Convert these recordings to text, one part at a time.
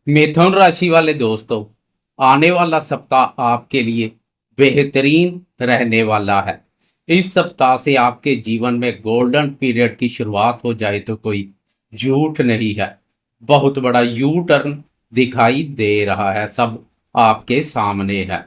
मिथुन राशि वाले दोस्तों, आने वाला सप्ताह आपके लिए बेहतरीन रहने वाला है। इस सप्ताह से आपके जीवन में गोल्डन पीरियड की शुरुआत हो जाए तो कोई झूठ नहीं है। बहुत बड़ा यू टर्न दिखाई दे रहा है, सब आपके सामने है।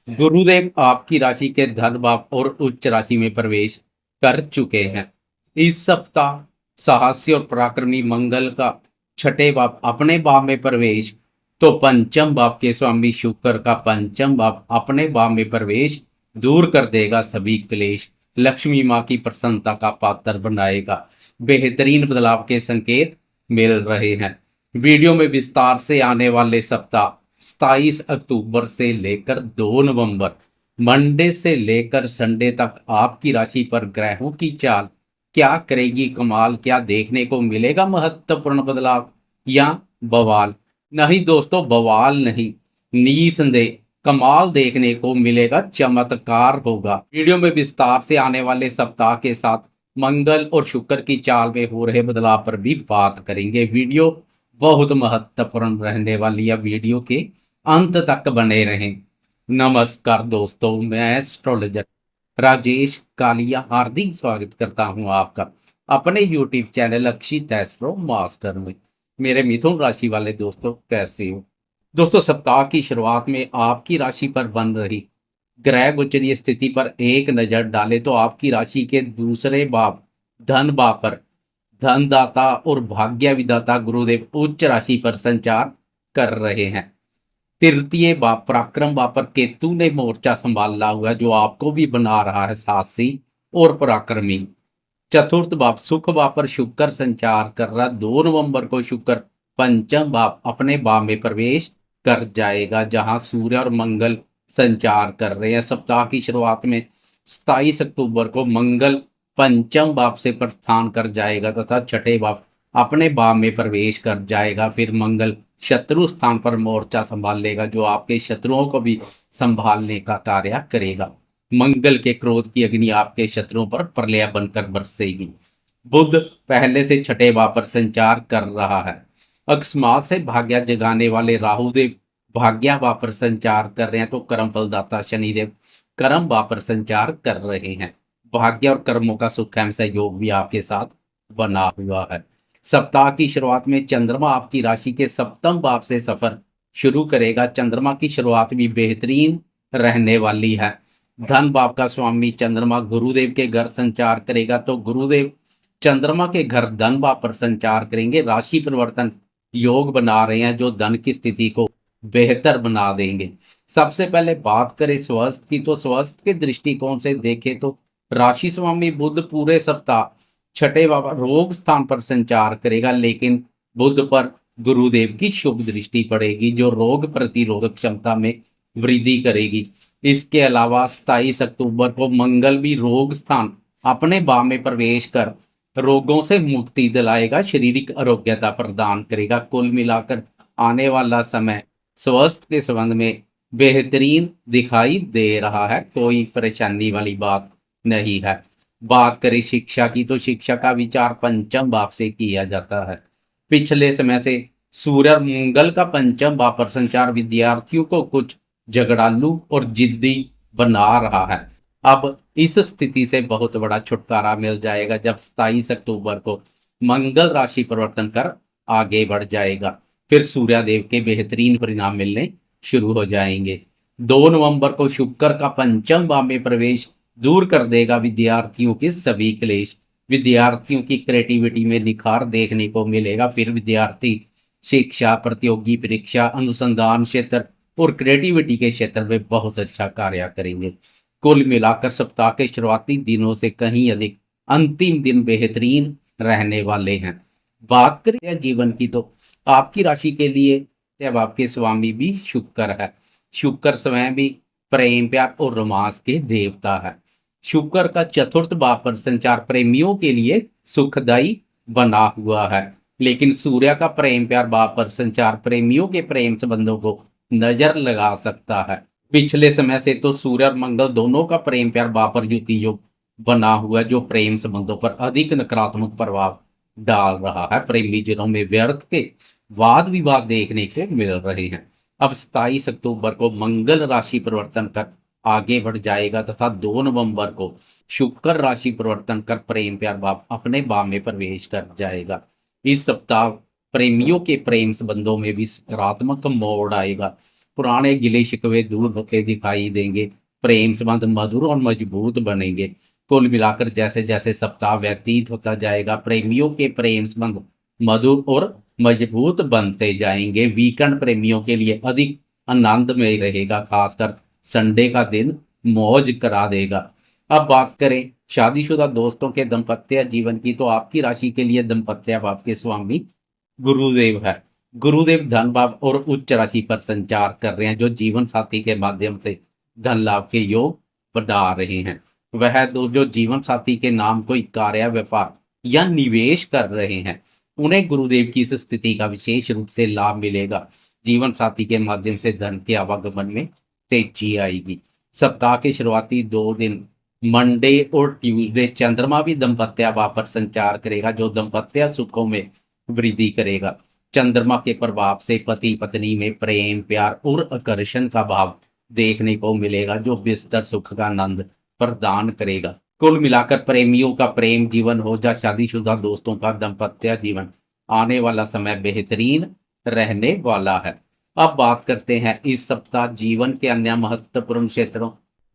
गुरुदेव आपकी राशि के धन भाव और उच्च राशि में प्रवेश कर चुके हैं। इस सप्ताह साहसी और पराक्रमी मंगल का छठे भाव अपने भाव में प्रवेश, तो पंचम भाव के स्वामी शुक्र का पंचम भाव अपने भाव में प्रवेश दूर कर देगा सभी क्लेश, लक्ष्मी माँ की प्रसन्नता का पात्र बनाएगा। बेहतरीन बदलाव के संकेत मिल रहे हैं। वीडियो में विस्तार से आने वाले सप्ताह 27 अक्टूबर से लेकर 2 नवंबर मंडे से लेकर संडे तक आपकी राशि पर ग्रहों की चाल क्या करेगी कमाल, क्या देखने को मिलेगा महत्वपूर्ण बदलाव या बवाल? नहीं दोस्तों, बवाल नहीं, निसंदेह कमाल देखने को मिलेगा, चमत्कार होगा। वीडियो में विस्तार से आने वाले सप्ताह के साथ मंगल और शुक्र की चाल में हो रहे बदलाव पर भी बात करेंगे। वीडियो बहुत महत्वपूर्ण रहने वाली है, वीडियो के अंत तक बने रहें। नमस्कार दोस्तों, मैं एस्ट्रोलॉजर राजेश कालिया हार्दिक स्वागत करता हूं आपका अपने यूट्यूब चैनल अक्षित एस्ट्रो मास्टर में। मेरे मिथुन राशि वाले दोस्तों, कैसे हो दोस्तों? सप्ताह की शुरुआत में आपकी राशि पर बन रही ग्रह गोचरीय स्थिति पर एक नजर डालें तो आपकी राशि के दूसरे भाव धन भाव पर धनदाता और भाग्य विधाता गुरुदेव उच्च राशि पर संचार कर रहे हैं। तृतीय भाव पराक्रम भाव पर केतु ने मोर्चा संभाला हुआ है, जो आपको भी बना रहा है साहसी और पराक्रमी। चतुर्थ भाव सुख भाव पर शुक्र संचार कर रहा। 2 नवंबर को शुक्र पंचम भाव अपने भाव में प्रवेश कर जाएगा, जहां सूर्य और मंगल संचार कर रहे हैं। सप्ताह की शुरुआत में 27 अक्टूबर को मंगल पंचम भाव से प्रस्थान कर जाएगा तथा छठे भाव अपने भाव में प्रवेश कर जाएगा। फिर मंगल शत्रु स्थान पर मोर्चा संभाल लेगा, जो आपके शत्रुओं को भी संभालने का कार्य करेगा। मंगल के क्रोध की अग्नि आपके शत्रुओं पर प्रलय बनकर बरसेगी। बुध पहले से छठे भाव पर संचार कर रहा है। अकस्मात से भाग्य जगाने वाले राहुदेव भाग्य भाव पर संचार कर रहे हैं, तो कर्म फलदाता शनिदेव कर्म भाव पर संचार कर रहे हैं। भाग्य और कर्मों का सुख एवं सहयोग भी आपके साथ बना हुआ है। सप्ताह की शुरुआत में चंद्रमा आपकी राशि के सप्तम भाव से सफर शुरू करेगा। चंद्रमा की शुरुआत भी बेहतरीन रहने वाली है। धन भाव का स्वामी चंद्रमा गुरुदेव के घर संचार करेगा, तो गुरुदेव चंद्रमा के घर धन भाव पर संचार करेंगे। राशि परिवर्तन योग बना रहे हैं, जो धन की स्थिति को बेहतर बना देंगे। सबसे पहले बात करें स्वास्थ्य की, तो स्वास्थ्य के दृष्टिकोण से देखें तो राशि स्वामी बुध पूरे सप्ताह छठे भाव रोग स्थान पर संचार करेगा, लेकिन बुध पर गुरुदेव की शुभ दृष्टि पड़ेगी, जो रोग प्रतिरोधक क्षमता में वृद्धि करेगी। इसके अलावा 27 अक्टूबर को मंगल भी रोग स्थान अपने भाव में प्रवेश कर रोगों से मुक्ति दिलाएगा, शारीरिक आरोग्यता प्रदान करेगा। कुल मिलाकर आने वाला समय स्वास्थ्य के संबंध में बेहतरीन दिखाई दे रहा है, कोई परेशानी वाली बात नहीं है। बात करें शिक्षा की, तो शिक्षा का विचार पंचम भाव से किया जाता है। पिछले समय से सूर्य और मंगल का पंचम भाव पर संचार विद्यार्थियों को कुछ झगड़ालू और जिद्दी बना रहा है। अब इस स्थिति से बहुत बड़ा छुटकारा मिल जाएगा जब 27 अक्टूबर को मंगल राशि परिवर्तन कर आगे बढ़ जाएगा। फिर सूर्यदेव के बेहतरीन परिणाम मिलने शुरू हो जाएंगे। 2 नवंबर को शुक्र का पंचम भाव में प्रवेश दूर कर देगा विद्यार्थियों के सभी क्लेश। विद्यार्थियों की क्रिएटिविटी में निखार देखने को मिलेगा। फिर विद्यार्थी शिक्षा, प्रतियोगी परीक्षा, अनुसंधान क्षेत्र और क्रिएटिविटी के क्षेत्र में बहुत अच्छा कार्य करेंगे। कुल मिलाकर सप्ताह के शुरुआती दिनों से कहीं अधिक अंतिम दिन बेहतरीन रहने वाले हैं। बात करें जीवन की, तो आपकी राशि के लिए जब आपके स्वामी भी शुक्र है। शुक्र स्वयं भी प्रेम, प्यार और रोमांस के देवता है। शुक्र का चतुर्थ भाव पर संचार प्रेमियों के लिए सुखदायी बना हुआ है, लेकिन सूर्य का प्रेम प्यार भाव पर संचार प्रेमियों के प्रेम संबंधों को नजर लगा सकता है। पिछले समय से तो सूर्य और मंगल दोनों का प्रेम प्यार भाव पर युति योग बना हुआ है, जो प्रेम संबंधों पर अधिक नकारात्मक प्रभाव डाल रहा है। प्रेमी जनों में व्यर्थ के वाद विवाद देखने को मिल रहे हैं। अब 27 अक्टूबर को मंगल राशि परिवर्तन कर आगे बढ़ जाएगा तथा 2 नवंबर को शुक्र राशि परिवर्तन कर प्रेम प्यार भाव अपने भाव में प्रवेश कर जाएगा। इस सप्ताह प्रेमियों के प्रेम संबंधों में भी सकारात्मक मोड़ आएगा। पुराने गिले शिकवे दूर होते दिखाई देंगे। प्रेम संबंध मधुर और मजबूत बनेंगे। कुल मिलाकर जैसे जैसे सप्ताह व्यतीत होता जाएगा प्रेमियों के प्रेम संबंध मधुर और मजबूत बनते जाएंगे। वीकेंड प्रेमियों के लिए अधिक आनंदमय रहेगा, खासकर संडे का दिन मौज करा देगा। अब बात करें शादीशुदा दोस्तों के दाम्पत्य जीवन की, तो आपकी राशि के लिए दाम्पत्य भाव के स्वामी गुरुदेव है। गुरुदेव धन भाव और उच्च राशि पर संचार कर रहे हैं, जो जीवन साथी के माध्यम से धन लाभ के योग बढ़ा रहे हैं। वह दो जो जीवन साथी के नाम कोई कार्य व्यापार या निवेश कर रहे हैं, उन्हें गुरुदेव की इस स्थिति का विशेष रूप से लाभ मिलेगा। जीवन साथी के माध्यम से धन के आवागमन में तेजी आएगी। सप्ताह के शुरुआती 2 दिन मंडे और ट्यूसडे चंद्रमा भी दाम्पत्य भाव पर संचार करेगा, जो दाम्पत्य सुखों में वृद्धि करेगा। चंद्रमा के प्रभाव से पति पत्नी में प्रेम प्यार और आकर्षण का भाव देखने को मिलेगा, जो बिस्तर सुख का आनंद प्रदान करेगा। कुल मिलाकर प्रेमियों का प्रेम जीवन हो या शादीशुदा दोस्तों का दाम्पत्य जीवन, आने वाला समय बेहतरीन रहने वाला है। अब बात करते हैं इस सप्ताह जीवन के अन्य महत्वपूर्ण क्षेत्रों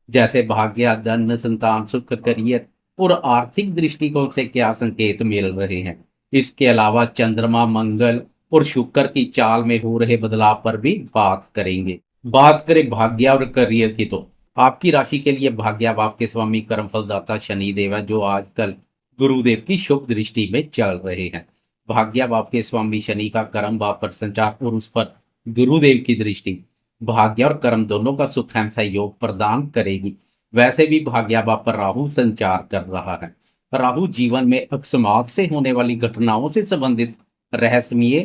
जैसे भाग्य, धन, संतान सुख, करियर और आर्थिक दृष्टिकोण से क्या संकेत मिल रहे हैं। इसके अलावा चंद्रमा, मंगल और शुक्र की चाल में हो रहे बदलाव पर भी बात करेंगे। बात करें भाग्य और करियर की, तो आपकी राशि के लिए भाग्य भाव के स्वामी कर्म फलदाता शनि देव है, जो आजकल गुरुदेव की शुभ दृष्टि में चल रहे हैं। भाग्य भाव के स्वामी शनि का कर्म भाव पर संचार और उस पर गुरुदेव की दृष्टि भाग्य और कर्म दोनों का सुख एवं सहयोग प्रदान करेगी। वैसे भी भाग्य भाव पर राहु संचार कर रहा है। राहु जीवन में अकस्मात से होने वाली घटनाओं से संबंधित रहस्यमय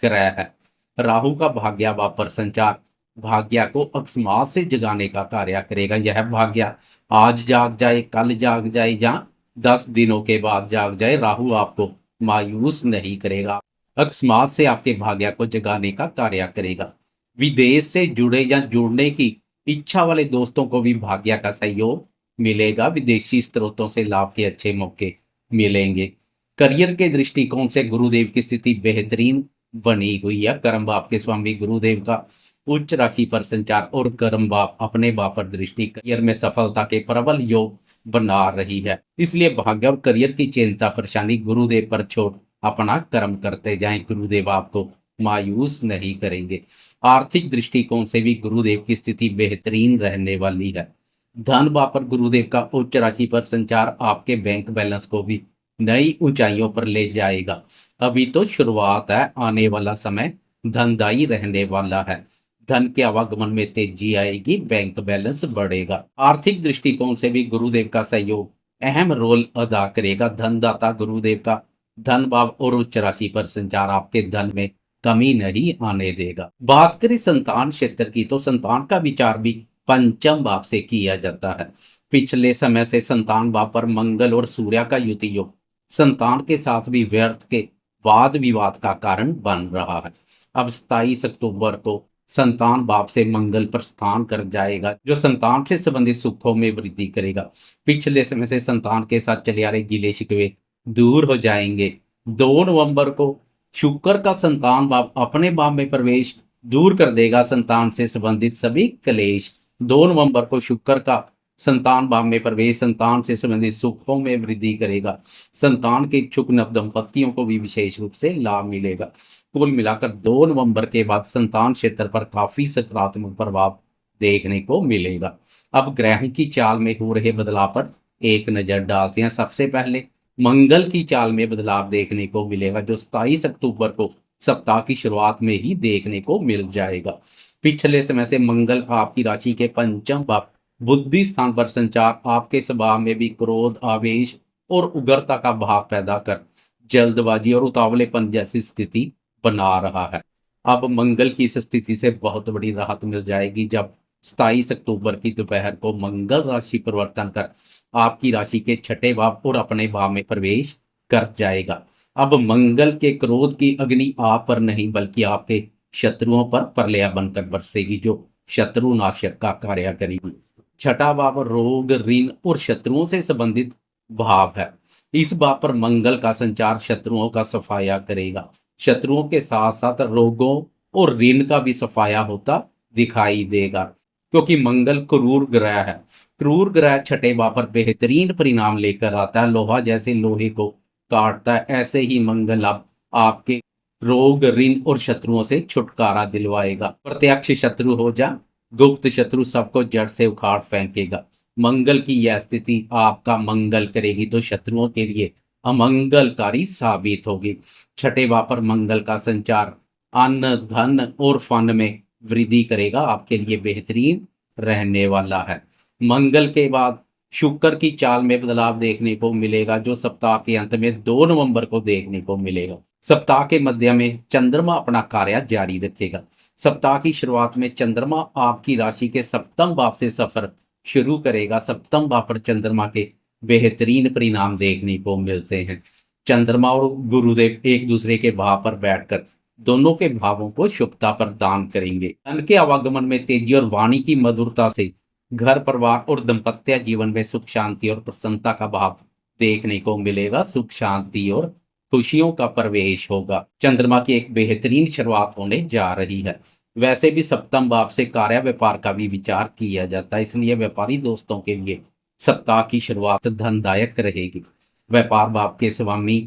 ग्रह है। राहु का भाग्य भाव पर संचार भाग्य को अकस्मात से जगाने का कार्य करेगा। यह भाग्य आज जाग जाए, कल जाग जाए या 10 दिनों के बाद जाग जाए, राहु आपको मायूस नहीं करेगा, अकस्मात से आपके भाग्य को जगाने का कार्य करेगा। विदेश से जुड़े या जुड़ने की इच्छा वाले दोस्तों को भी भाग्य का सहयोग मिलेगा। विदेशी स्रोतों से लाभ के अच्छे मौके मिलेंगे। करियर के दृष्टिकोण से गुरुदेव की स्थिति बेहतरीन बनी हुई है। कर्म भाव के स्वामी गुरुदेव का उच्च राशि पर संचार और कर्म भाव अपने भाव पर दृष्टि करियर में सफलता के प्रबल योग बना रही है। इसलिए भाग्य और करियर की चिंता परेशानी गुरुदेव पर छोड़ अपना कर्म करते जाएं। गुरुदेव आपको मायूस नहीं करेंगे। आर्थिक दृष्टिकोण से भी गुरुदेव की स्थिति बेहतरीन रहने वाली है। धन भाव पर गुरुदेव का उच्च राशि पर संचार आपके बैंक बैलेंस को भी नई ऊंचाइयों पर ले जाएगा। अभी तो शुरुआत है, आने वाला समय धनदायी रहने वाला है। धन के आवागमन में तेजी आएगी, बैंक बैलेंस बढ़ेगा। आर्थिक दृष्टिकोण से भी गुरुदेव का सहयोग अहम रोल अदा करेगा। धनदाता गुरुदेव का धन भाव और उच्च राशि पर संचार आपके धन में कमी नहीं आने देगा। बात करें संतान क्षेत्र की, तो संतान का विचार भी पंचम भाव से किया जाता है। पिछले समय से संतान भाव पर मंगल और सूर्य का युति योग संतान के साथ भी व्यर्थ के वाद विवाद का कारण बन रहा है। अब 27 अक्टूबर को संतान भाव से मंगल प्रस्थान कर जाएगा, जो संतान से संबंधित सुखों में वृद्धि करेगा। पिछले समय से संतान के साथ चले आ रहे गिले शिकवे दूर हो जाएंगे। 2 नवंबर को शुक्र का संतान भाव अपने भाव में प्रवेश दूर कर देगा संतान से संबंधित सभी क्लेश। 2 नवंबर को शुक्र का संतान भाव में प्रवेश संतान से संबंधित सुखों में वृद्धि करेगा। संतान के इच्छुक नव दंपतियों को भी विशेष रूप से लाभ मिलेगा। कुल मिलाकर 2 नवंबर के बाद संतान क्षेत्र पर काफी सकारात्मक प्रभाव देखने को मिलेगा। अब ग्रहों की चाल में हो रहे बदलाव पर एक नजर डालते हैं। सबसे पहले मंगल की चाल में बदलाव देखने को मिलेगा, जो 27 अक्टूबर को सप्ताह की शुरुआत में ही देखने को मिल जाएगा। पिछले समय से मंगल आपकी राशि के पंचम भाव बुद्धि स्थान पर संचार आपके स्वभाव में भी क्रोध, आवेश और उग्रता का भाव पैदा कर जल्दबाजी और उतावलेपन जैसी स्थिति बना रहा है। अब मंगल की इस स्थिति से बहुत बड़ी राहत मिल जाएगी, जब 27 अक्टूबर की दोपहर को मंगल राशि परिवर्तन कर आपकी राशि के छठे भाव और अपने भाव में प्रवेश कर जाएगा। अब मंगल के क्रोध की अग्नि आप पर नहीं बल्कि आपके शत्रुओं पर प्रलय बनकर बरसेगी, जो शत्रु नाशक का कार्य करेगी। छठा भाव रोग, ऋण और शत्रुओं से संबंधित भाव है। इस भाव पर मंगल का संचार शत्रुओं का सफाया करेगा। शत्रुओं के साथ साथ रोगों और ऋण का भी सफाया होता दिखाई देगा, क्योंकि मंगल क्रूर ग्रह है। क्रूर ग्रह छठे भाव पर बेहतरीन परिणाम लेकर आता है। लोहा जैसे लोहे को काटता है, ऐसे ही मंगल अब आपके रोग, ऋण और शत्रुओं से छुटकारा दिलवाएगा। प्रत्यक्ष शत्रु हो जा गुप्त शत्रु सबको जड़ से उखाड़ फेंकेगा। मंगल की यह स्थिति आपका मंगल करेगी तो शत्रुओं के लिए अमंगलकारी साबित होगी। छठे भाव पर मंगल का संचार अन्न, धन और फन में वृद्धि करेगा, आपके लिए बेहतरीन रहने वाला है। मंगल के बाद शुक्र की चाल में बदलाव देखने को मिलेगा, जो सप्ताह के अंत में 2 नवंबर को देखने को मिलेगा। सप्ताह के मध्य में चंद्रमा अपना कार्य जारी रखेगा। सप्ताह की शुरुआत में चंद्रमा आपकी राशि के सप्तम भाव से सफर शुरू करेगा। सप्तम भाव पर चंद्रमा के बेहतरीन परिणाम देखने को मिलते हैं। चंद्रमा और गुरुदेव एक दूसरे के भाव पर बैठकर दोनों के भावों को शुभता प्रदान करेंगे। धन के आवागमन में तेजी और वाणी की मधुरता से घर परिवार और दाम्पत्य जीवन में सुख शांति और प्रसन्नता का भाव देखने को मिलेगा। सुख शांति और खुशियों का प्रवेश होगा। चंद्रमा की एक बेहतरीन शुरुआत होने जा रही है। वैसे भी सप्तम भाव से कार्य व्यापार का भी विचार किया जाता है, इसलिए व्यापारी दोस्तों के लिए सप्ताह की शुरुआत धनदायक रहेगी। व्यापार भाव के स्वामी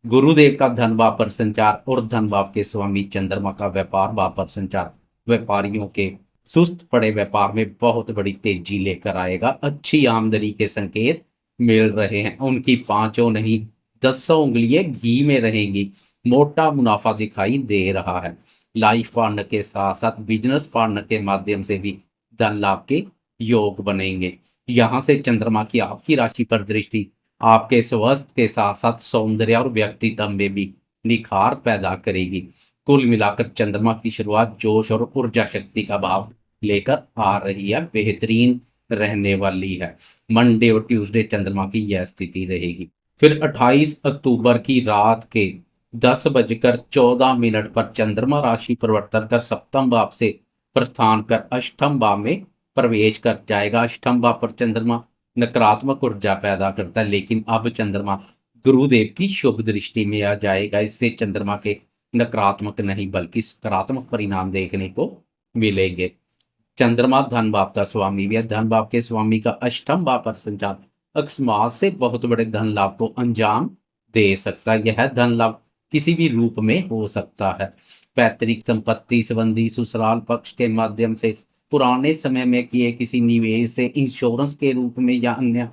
गुरुदेव का धन भाव पर संचार और धन भाव के स्वामी चंद्रमा का व्यापार भाव पर संचार व्यापारियों के सुस्त पड़े व्यापार में बहुत बड़ी तेजी लेकर आएगा। अच्छी आमदनी के संकेत मिल रहे हैं। उनकी 5 नहीं 10 उंगलियां घी में रहेंगी। मोटा मुनाफा दिखाई दे रहा है। लाइफ पार्टनर के साथ साथ बिजनेस पार्टनर के माध्यम से भी धन लाभ के योग बनेंगे। यहाँ से चंद्रमा की आपकी राशि पर दृष्टि आपके स्वास्थ्य के साथ साथ सौंदर्य और व्यक्तित्व में भी निखार पैदा करेगी। कुल मिलाकर चंद्रमा की शुरुआत जोश और ऊर्जा शक्ति का भाव लेकर आ रही है, बेहतरीन रहने वाली है। मंडे और ट्यूसडे चंद्रमा की यह स्थिति रहेगी। फिर 28 अक्टूबर की रात के 10:14 पर चंद्रमा राशि परिवर्तन कर सप्तम भाव से प्रस्थान कर अष्टम भाव में प्रवेश कर जाएगा। अष्टम भाव पर चंद्रमा नकारात्मक ऊर्जा पैदा करता है, लेकिन अब चंद्रमा गुरुदेव की शुभ दृष्टि में आ जाएगा। इससे चंद्रमा के नकारात्मक नहीं बल्कि सकारात्मक परिणाम देखने को मिलेंगे। चंद्रमा धन भाव का स्वामी भी है। धन भाव के स्वामी का अष्टम भाव पर संचार अकस्मात से बहुत बड़े धन लाभ को अंजाम दे सकता है। यह धन लाभ किसी भी रूप में हो सकता है। पैतृक संपत्ति संबंधी, ससुराल पक्ष के माध्यम से, पुराने समय में किए किसी निवेश से, इंश्योरेंस के रूप में या अन्य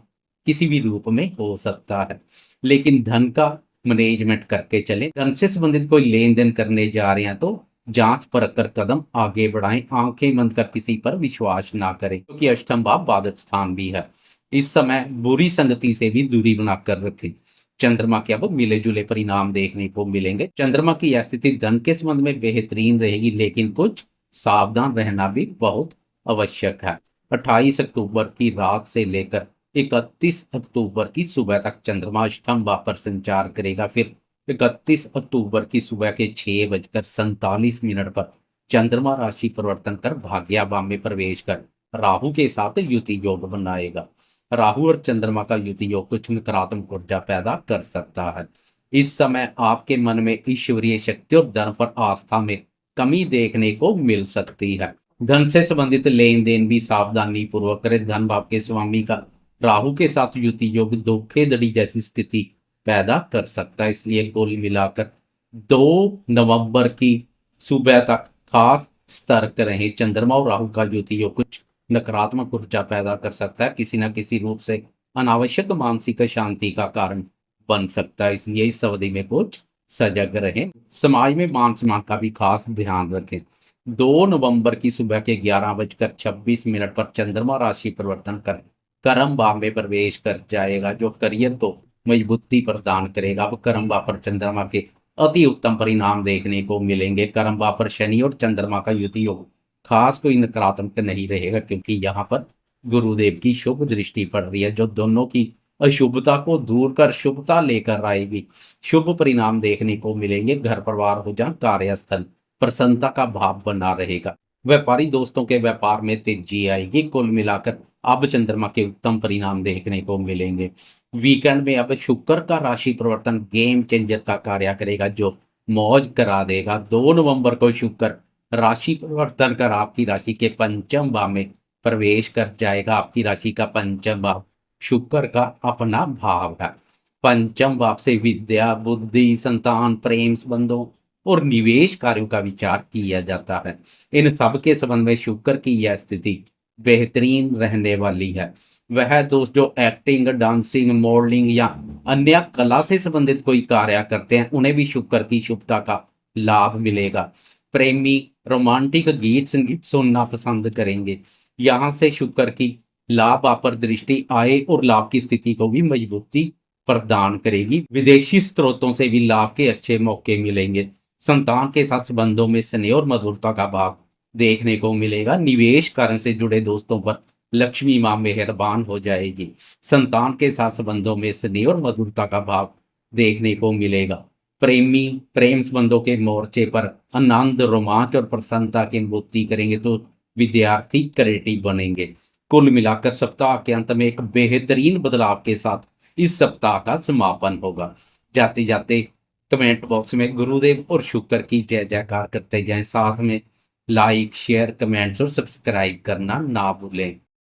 किसी भी रूप में हो सकता है। लेकिन धन का मैनेजमेंट करके चले। धन से संबंधित कोई लेन देन करने जा रहे हैं तो जांच परख कर कदम आगे बढ़ाएं। आंखें बंद कर किसी पर विश्वास ना करें, क्योंकि अष्टम भाव बाधक स्थान भी है। इस समय बुरी संगति से भी दूरी बनाकर रखें। चंद्रमा के अब मिले जुले परिणाम देखने को मिलेंगे। चंद्रमा की यह स्थिति धन के संबंध में बेहतरीन रहेगी, लेकिन कुछ सावधान रहना भी बहुत आवश्यक है। 28 अक्टूबर की रात से लेकर 31 अक्टूबर की सुबह तक चंद्रमा अष्टम भाव पर संचार करेगा। फिर 31 अक्टूबर की सुबह के 6:47 पर चंद्रमा राशि परिवर्तन कर भाग्य भाव में प्रवेश कर राहु के साथ युति योग बनाएगा। राहु और चंद्रमा का युति योग कुछ नकारात्मक ऊर्जा पैदा कर सकता है। इस समय आपके मन में ईश्वरीय शक्ति और धन पर आस्था में कमी देखने को मिल सकती है। धन से संबंधित लेन देन भी सावधानी पूर्वक करें। धन भाव के स्वामी का राहु के साथ युति योग धोखेधड़ी जैसी स्थिति पैदा कर सकता है, इसलिए कुल मिलाकर 2 नवंबर की सुबह तक खास सतर्क रहें। चंद्रमा और राहु का युति योग कुछ नकारात्मक ऊर्जा पैदा कर सकता है, किसी न किसी रूप से अनावश्यक मानसिक शांति का कारण बन सकता है, इसलिए इस अवधि में कुछ सजग रहें। समाज में मान सम्मान का भी खास ध्यान रखें। 2 नवंबर की सुबह के 11:26 पर चंद्रमा राशि परिवर्तन कर कर्म भाव में प्रवेश कर जाएगा, जो करियर को मजबूती प्रदान करेगा। अब कर्म भाव पर चंद्रमा के अति उत्तम परिणाम देखने को मिलेंगे। कर्म भाव पर शनि और चंद्रमा का युति योग खास कोई नकारात्मक नहीं रहेगा, क्योंकि यहाँ पर गुरुदेव की शुभ दृष्टि पड़ रही है, जो दोनों की अशुभता को दूर कर शुभता लेकर आएगी। शुभ परिणाम देखने को मिलेंगे। घर परिवार हो जहाँ कार्यस्थल, प्रसन्नता का भाव बना रहेगा। व्यापारी दोस्तों के व्यापार में तेजी आएगी। कुल मिलाकर अब चंद्रमा के उत्तम परिणाम देखने को मिलेंगे। वीकेंड में अब शुक्र का राशि परिवर्तन गेम चेंजर का कार्य करेगा, जो मौज करा देगा। 2 नवंबर को शुक्र राशि परिवर्तन कर आपकी राशि के पंचम भाव में प्रवेश कर जाएगा। आपकी राशि का पंचम भाव शुक्र का अपना भाव है। पंचम भाव से विद्या, बुद्धि, संतान, प्रेम संबंधों और निवेश कार्यों का विचार किया जाता है। इन सब के संबंध में शुक्र की यह स्थिति बेहतरीन रहने वाली है। वह दोस्त जो एक्टिंग, डांसिंग, मॉडलिंग या अन्य कला से संबंधित कोई कार्य करते हैं, उन्हें भी शुक्र की शुभता का लाभ मिलेगा। प्रेमी रोमांटिक गीत संगीत सुनना पसंद करेंगे। यहाँ से शुक्र की लाभ आप पर दृष्टि आय और लाभ की स्थिति को भी मजबूती प्रदान करेगी। विदेशी स्रोतों से भी लाभ के अच्छे मौके मिलेंगे। संतान के साथ संबंधों में स्नेह और मधुरता का भाव देखने को मिलेगा। निवेश कार्य से जुड़े दोस्तों पर लक्ष्मी मां मेहरबान हो जाएगी। संतान के साथ संबंधों में स्नेह और मधुरता का भाव देखने को मिलेगा। प्रेमी प्रेम संबंधों के मोर्चे पर आनंद, रोमांच और प्रसन्नता की अनुभूति करेंगे, तो विद्यार्थी क्रिएटिव बनेंगे। कुल मिलाकर सप्ताह के अंत में एक बेहतरीन बदलाव के साथ इस सप्ताह का समापन होगा। जाते जाते कमेंट बॉक्स में गुरुदेव और शुक्र की जय जयकार करते जाएं। साथ में लाइक, शेयर, कमेंट्स और सब्सक्राइब करना ना भूलें।